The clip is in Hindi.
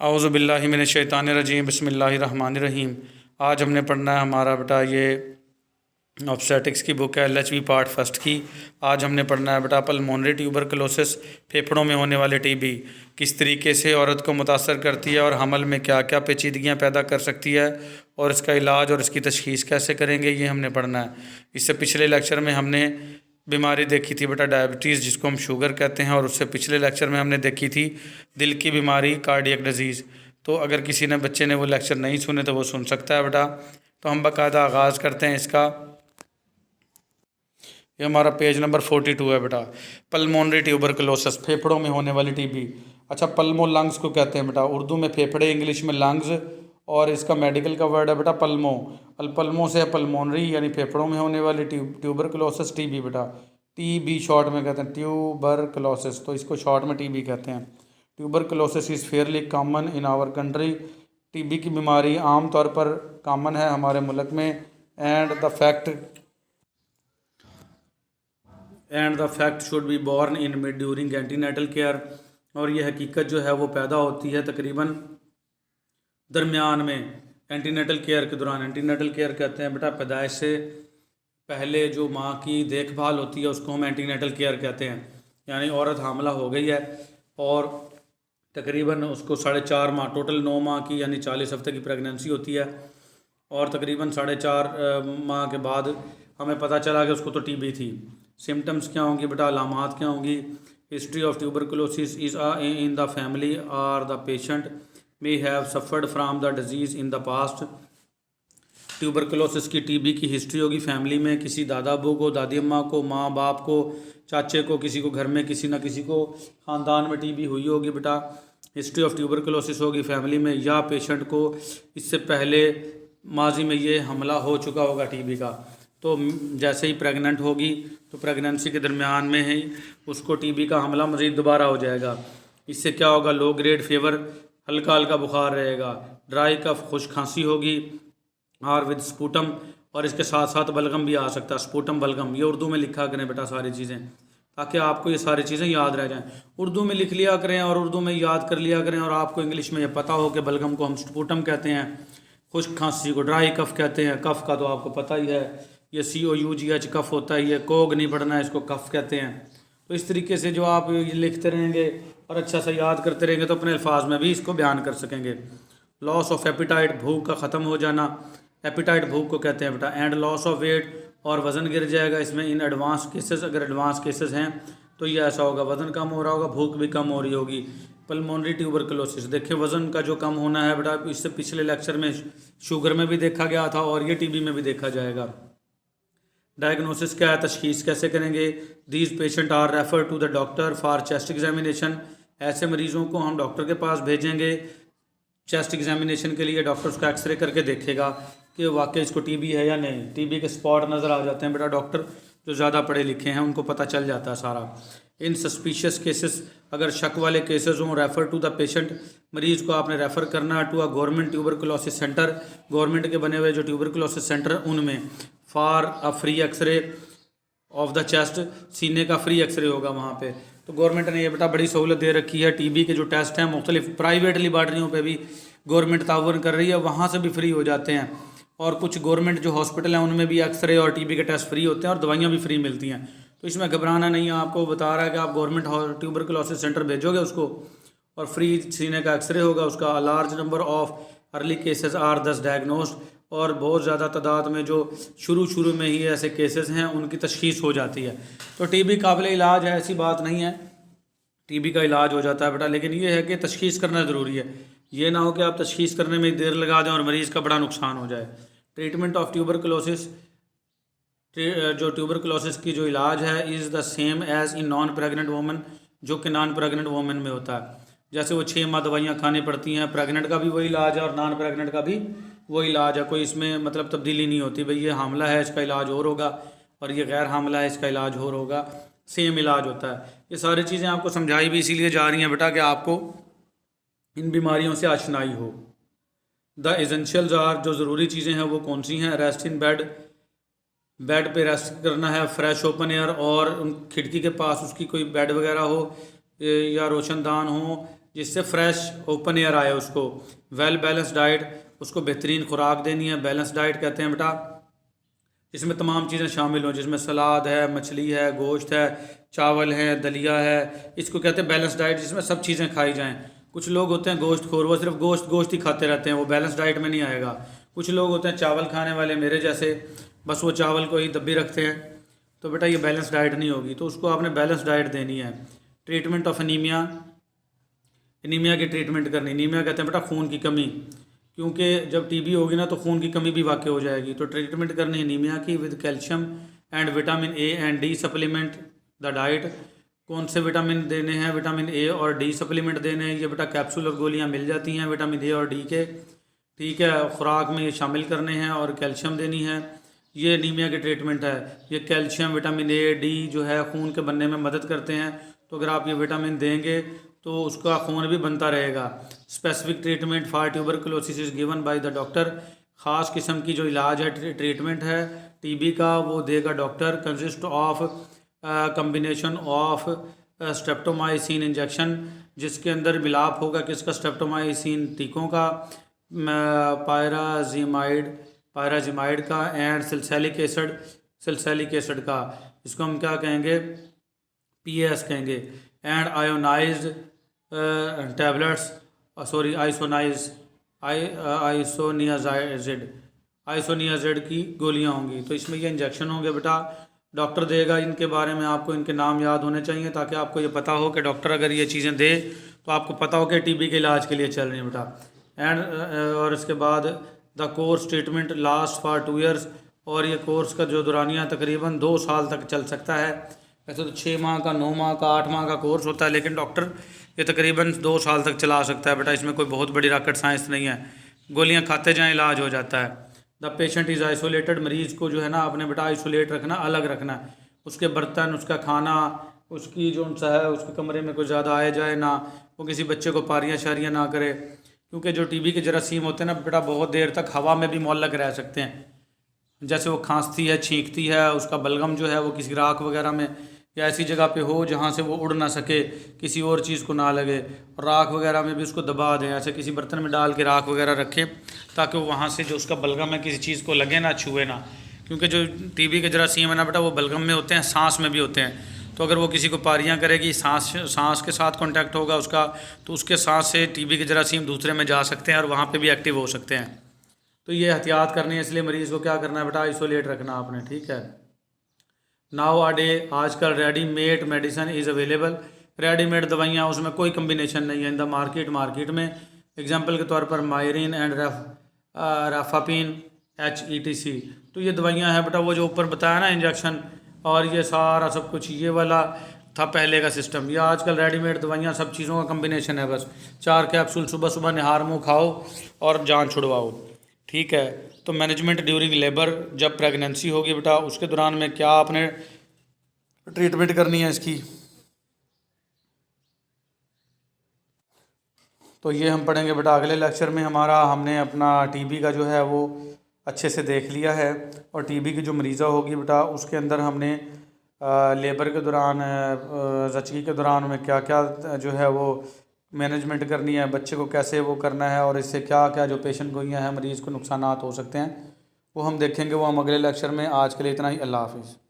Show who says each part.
Speaker 1: औज़ुबिल्लाहि मिनश्शैतानिर्रजीम बिस्मिल्लाहिर्रहमानिर्रहीम। आज हमने पढ़ना है हमारा बेटा ये ऑब्स्टेटिक्स की बुक है LHV पार्ट फर्स्ट की। आज हमने पढ़ना है बेटा पल्मोनरी ट्यूबरकुलोसिस, फेफड़ों में होने वाले टीबी किस तरीके से औरत को मुतासर करती है और हमल में क्या क्या पेचीदगियाँ पैदा कर सकती है और इसका इलाज और इसकी तशख़ीस कैसे करेंगे, ये हमने पढ़ना है। इससे पिछले लेक्चर में हमने बीमारी देखी थी बेटा डायबिटीज़, जिसको हम शुगर कहते हैं, और उससे पिछले लेक्चर में हमने देखी थी दिल की बीमारी कार्डियक डिजीज़। तो अगर किसी ने बच्चे ने वो लेक्चर नहीं सुने तो वो सुन सकता है बेटा। तो हम बाकायदा आगाज़ करते हैं इसका। ये हमारा पेज नंबर 42 है बेटा। पल्मोनरी ट्यूबरकुलोसिस, फेफड़ों में होने वाली टीबी। अच्छा, पल्मो लंग्स को कहते हैं बेटा, उर्दू में फेफड़े, इंग्लिश में लंग्स, और इसका मेडिकल का वर्ड है बेटा पल्मो। पल्मो से है पल्मोनरी, यानी फेफड़ों में होने वाली ट्यूबरकुलोसिस टीबी बेटा। टीबी शॉर्ट में कहते हैं ट्यूबरकुलोसिस, तो इसको शॉर्ट में टीबी कहते हैं। Tuberculosis is fairly common in our country. TB की बीमारी आम तौर पर कॉमन है हमारे मुल्क में। And the fact should be born in mid during antenatal care. और ये हकीकत जो है वो पैदा होती है तकरीबन दरमियान में एंटीनेटल केयर के दौरान। एंटीनेटल केयर कहते हैं बेटा पैदाइश से पहले जो माँ की देखभाल होती है उसको हम एंटीनेटल केयर कहते हैं। यानी औरत हामला हो गई है और तकरीबन उसको 4.5 माह, टोटल 9 माह की यानी 40 हफ्ते की प्रेगनेंसी होती है, और तकरीबन 4.5 माह के बाद हमें पता चला कि उसको तो टीबी थी। सिम्टम्स क्या होंगी बेटा, अलामात क्या होंगी। History of tuberculosis is in the family और the patient may have suffered from the disease in the past. Tuberculosis की टीबी की हिस्ट्री होगी फैमिली में, किसी दादा अबू को, दादी अम्मा को, माँ बाप को, चाचे को, किसी को घर में किसी ना किसी को ख़ानदान में टीबी हुई होगी बेटा। हिस्ट्री ऑफ ट्यूबरकुलोसिस होगी फैमिली में, या पेशेंट को इससे पहले माजी में ये हमला हो चुका होगा टीबी का। तो जैसे ही प्रेग्नेंट होगी तो प्रेगनेंसी के दरमियान में ही उसको टीबी का हमला मज़ीद दोबारा हो जाएगा। इससे क्या होगा, लो ग्रेड फीवर, हल्का हल्का बुखार रहेगा, ड्राई कफ, खुश खांसी होगी, और विद स्पूटम, और इसके साथ साथ बलगम भी आ सकता है, स्पूटम बलगम। ये उर्दू में लिखा करें बेटा सारी चीज़ें, ताकि आपको ये सारी चीज़ें याद रह जाएं। उर्दू में लिख लिया करें और उर्दू में याद कर लिया करें, और आपको इंग्लिश में ये पता हो कि बलगम को हम स्पूटम कहते हैं, खुश्क खांसी को ड्राई कफ कहते हैं। कफ का तो आपको पता ही है, ये COUGH कफ होता है, ये कोग नहीं पढ़ना है, इसको कफ कहते हैं। तो इस तरीके से जो आप ये लिखते रहेंगे और अच्छा सा याद करते रहेंगे तो अपने अल्फाज में भी इसको बयान कर सकेंगे। लॉस ऑफ एपिटाइट, भूख का ख़त्म हो जाना, एपिटाइट भूख को कहते हैं बेटा। एंड लॉस ऑफ वेट, और वज़न गिर जाएगा इसमें इन एडवांस केसेस। अगर एडवांस केसेस हैं तो ये ऐसा होगा, वज़न कम हो रहा होगा, भूख भी कम हो रही होगी। पल्मोनरी ट्यूबरकुलोसिस, देखिए वज़न का जो कम होना है बेटा, इससे पिछले लेक्चर में शुगर में भी देखा गया था और ये टीबी में भी देखा जाएगा। डायग्नोसिस क्या है, तशखीस कैसे करेंगे। These patient are refer to the doctor for chest examination. ऐसे मरीज़ों को हम डॉक्टर के पास भेजेंगे चेस्ट एग्जामिनेशन के लिए। डॉक्टर उसका एक्सरे करके देखेगा कि वाकई इसको टीबी है या नहीं। टीबी के स्पॉट नज़र आ जाते हैं बेटा, डॉक्टर जो ज़्यादा पढ़े लिखे हैं उनको पता चल जाता है सारा। इन सस्पिशियस केसेस, अगर शक वाले केसेस हों, रेफ़र टू द पेशेंट, मरीज़ को आपने रेफ़र करना है to a government tuberculosis centre, government के बने हुए जो ट्यूबरकुलोसिस सेंटर उनमें, for a free x-ray of the chest, सीने का फ्री एक्सरे होगा वहाँ पे। तो गवर्नमेंट ने ये बेटा बड़ी सहूलत दे रखी है। टीबी के जो टेस्ट हैं मुख्तलिफ प्राइवेट लेबार्ट्रियों पे भी गवर्नमेंट ताउन कर रही है, वहाँ से भी फ्री हो जाते हैं। और कुछ गवर्नमेंट जो हॉस्पिटल हैं उनमें भी एक्सरे और टीबी के टेस्ट फ्री होते हैं और दवाइयाँ भी फ्री मिलती हैं। तो इसमें घबराना नहीं है, आपको बता रहा है कि आप गवर्नमेंट ट्यूबरकुलोसिस सेंटर भेजोगे उसको और फ्री सीने का एक्सरे होगा उसका। Large number of early cases are thus diagnosed, और बहुत ज़्यादा तादाद में जो शुरू में ही ऐसे केसेस हैं उनकी तशखीस हो जाती है। तो टीबी काबिल इलाज है, ऐसी बात नहीं है, टीबी का इलाज हो जाता है बेटा, लेकिन ये है कि तशखीस करना ज़रूरी है। ये ना हो कि आप तशखीस करने में देर लगा दें और मरीज़ का बड़ा नुकसान हो जाए। ट्रीटमेंट ऑफ ट्यूबरकुलोसिस, जो ट्यूबरकुलोसिस की जो इलाज है is the same as in non pregnant woman, जो कि नॉन प्रेग्नेंट वोमन में होता है। जैसे वो 6 माह दवाइयाँ खानी पड़ती हैं, प्रेग्नेंट का भी वही इलाज है और नॉन प्रेग्नेंट का भी वही इलाज है। कोई इसमें मतलब तब्दीली नहीं होती, भाई ये हामला है इसका इलाज और होगा और ये गैर हामला है इसका इलाज और होगा, सेम इलाज होता है। ये सारी चीज़ें आपको समझाई भी इसीलिए जा रही हैं बेटा कि आपको इन बीमारियों से आशनाई हो। द एसेंशियल्स आर, जो ज़रूरी चीज़ें हैं वो कौन सी हैं। रेस्ट इन बेड, बेड पे रेस्ट करना है, फ्रेश ओपन एयर, और उन खिड़की के पास उसकी कोई बेड वगैरह हो या रोशनदान हो जिससे फ्रेश ओपन एयर आए उसको। वेल बैलेंस डाइट, उसको बेहतरीन खुराक देनी है। बैलेंस डाइट कहते हैं बेटा जिसमें तमाम चीज़ें शामिल हों, जिसमें सलाद है, मछली है, गोश्त है, चावल है, दलिया है, इसको कहते हैं बैलेंस डाइट, जिसमें सब चीज़ें खाई जाएँ। कुछ लोग होते हैं गोश्त खोर, वो सिर्फ गोश्त गोश्त ही खाते रहते हैं, वो बैलेंस डाइट में नहीं आएगा। कुछ लोग होते हैं चावल खाने वाले मेरे जैसे, बस वो चावल को ही दब्बी रखते हैं, तो बेटा ये बैलेंस डाइट नहीं होगी। तो उसको आपने बैलेंस डाइट देनी है। ट्रीटमेंट ऑफ एनीमिया, एनीमिया की ट्रीटमेंट करनी। एनीमिया कहते हैं बेटा खून की कमी, क्योंकि जब टीबी होगी ना तो खून की कमी भी वाक़ई हो जाएगी। तो ट्रीटमेंट करनी है एनीमिया की with calcium and vitamin A and D supplement the diet. कौन से विटामिन देने हैं? विटामिन ए और डी सप्लीमेंट देने हैं। ये बेटा कैप्सूल और गोलियां मिल जाती हैं विटामिन ए और डी के, ठीक है। खुराक में ये शामिल करने हैं और कैल्शियम देनी है। ये एनीमिया की ट्रीटमेंट है। ये कैल्शियम, विटामिन ए, डी जो है खून के बनने में मदद करते हैं। तो अगर आप ये विटामिन देंगे तो उसका खून भी बनता रहेगा। Specific treatment for tuberculosis is given by the doctor. ख़ास किस्म की जो इलाज है, ट्रीटमेंट है टीबी का, वो देगा doctor. Consist of combination of streptomycin injection, जिसके अंदर मिलाप होगा किसका? स्ट्रेप्टोमाइसिन टीकों का, पायराजिमाइड का एंड सल्सैलिक एसिड का। इसको हम क्या कहेंगे? PAS कहेंगे। And ionised tablets, sorry isoniazid की गोलियां होंगी। तो इसमें ये इंजेक्शन होंगे बेटा, डॉक्टर देगा। इनके बारे में आपको इनके नाम याद होने चाहिए ताकि आपको ये पता हो कि डॉक्टर अगर ये चीज़ें दे तो आपको पता हो कि टीबी के इलाज के लिए चल रही है बेटा। एंड और इसके बाद the course treatment last for 2 years, और ये कोर्स का जो दौरानिया तकरीबन 2 साल तक चल सकता है। वैसे तो 6 माह का, 9 माह का, 8 माह का कोर्स होता है, लेकिन डॉक्टर ये तकरीबन 2 साल तक चला सकता है बेटा। इसमें कोई बहुत बड़ी रॉकेट साइंस नहीं है, गोलियां खाते जाएं इलाज हो जाता है। द पेशेंट इज़ आइसोलेटेड, मरीज़ को जो है ना आपने बेटा आइसोलेट रखना, अलग रखना है। उसके बर्तन, उसका खाना, उसकी जो सा है उसके कमरे में कोई ज़्यादा आए जाए ना, वो किसी बच्चे को पारियाँ शारियाँ ना करे, क्योंकि जो टीबी के जरासीम होते हैं ना बेटा बहुत देर तक हवा में भी मुअल्लक रह सकते हैं। जैसे वो खांसती है, छींकती है, उसका बलगम जो है वो किसी राख वगैरह में या ऐसी जगह पे हो जहाँ से वो उड़ ना सके, किसी और चीज़ को ना लगे। और राख वगैरह में भी उसको दबा दें, ऐसे किसी बर्तन में डाल के राख वगैरह रखें ताकि वो वहाँ से जो उसका बलगम है किसी चीज़ को लगे ना, छुए ना। क्योंकि जो टीबी के जरासीम है ना बेटा वो बलगम में होते हैं, सांस में भी होते हैं। तो अगर वो किसी को पारियाँ करेगी, सांस के साथ कॉन्टैक्ट होगा उसका, तो उसके सांस से टीबी के जरासीम दूसरे में जा सकते हैं और वहाँ पर भी एक्टिव हो सकते हैं। तो ये एहतियात करनी है, इसलिए मरीज़ को क्या करना है बेटा? आइसोलेट रखना आपने, ठीक है। नाउ अ डे, आजकल readymade medicine is available. Readymade दवाइयाँ, उसमें कोई कम्बिनेशन नहीं है इन द मार्केट में। एग्जांपल के तौर पर मायरीन एंड राफापिन HETC, तो ये दवाइयाँ हैं बेटा, वो जो ऊपर बताया ना इंजेक्शन और ये सारा सब कुछ, ये वाला था पहले का सिस्टम। ये आजकल रेडीमेड दवाइयाँ सब चीज़ों का कम्बिनेशन है। बस 4 कैप्सूल सुबह सुबह निहार मुँह खाओ और जान छुड़वाओ, ठीक है। तो मैनेजमेंट ड्यूरिंग लेबर, जब प्रेगनेंसी होगी बेटा उसके दौरान में क्या आपने ट्रीटमेंट करनी है इसकी, तो ये हम पढ़ेंगे बेटा अगले लेक्चर में। हमने अपना टीबी का जो है वो अच्छे से देख लिया है, और टीबी की जो मरीज़ा होगी बेटा उसके अंदर हमने लेबर के दौरान, ज़चगी के दौरान में क्या क्या जो है वो मैनेजमेंट करनी है, बच्चे को कैसे वो करना है, और इससे क्या क्या जो पेशेंट गोइयाँ हैं मरीज़ को नुकसानात हो सकते हैं वो हम देखेंगे, वो हम अगले लेक्चर में। आज के लिए इतना ही, अल्लाह हाफिज़।